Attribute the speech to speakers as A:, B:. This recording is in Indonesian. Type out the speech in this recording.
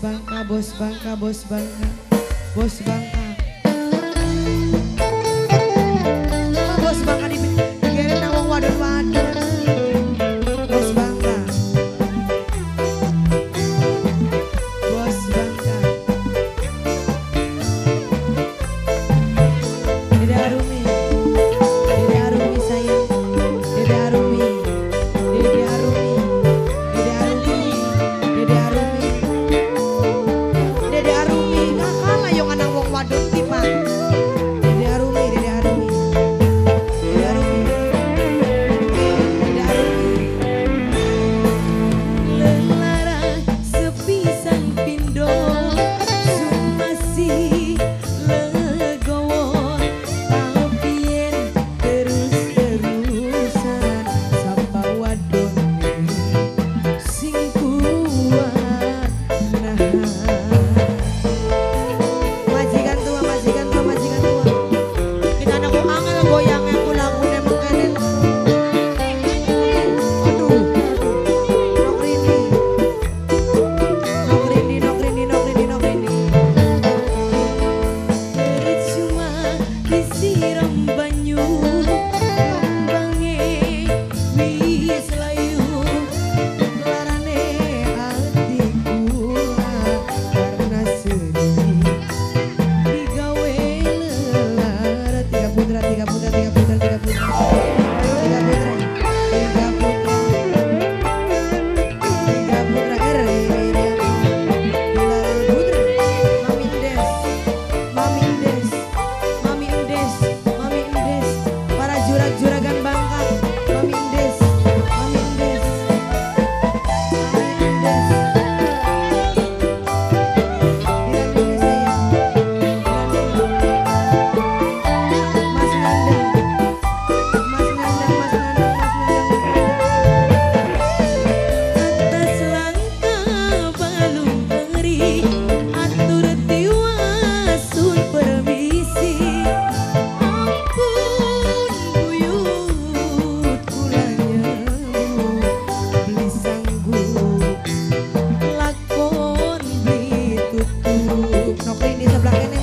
A: Bangka, bos Bangka, bos Bangka, bos Bangka. Oh, bos Bangka dikirim nang wong wadon-wadon. Bos Bangka, bos Bangka. Dede Arumi, Dede Arumi sayang, Dede Arumi, Dede Arumi, Dede Arumi, Dede Arumi. Dede Arumi gak kalah yang anak wong wadon tipa. Dede Arumi, Dede Arumi, Dede Arumi, Dede Arumi. Lelara sepisan pindo sumasi legowo tapien terus-terusan sapa wadon sing kuat nah. Majikan tua, majikan tua, majikan tua. Kita anak kok angel goyang yang pulang udah mengkenen. Aduh, nok rini, nok rini, nok rini, nok rini, nok rini. Cuma disiram banyu, lambange wis layu, larane atiku karena sedih. Digawe lelara tiga putra, tiga putra, tiga putra, tiga putra, tiga putra, tiga putra, tiga putra, putra, Mami Indes, Mami Indes, Mami Indes, Mami Indes, para jurag-juragan Bangka, Mami Indes, Mami Indes, Mami Indes. Atas langkah balung ngeri atur tiwasun permisi ampun buyut kula nyebut beli sanggup lakon beli tutup nok ini sebelah kene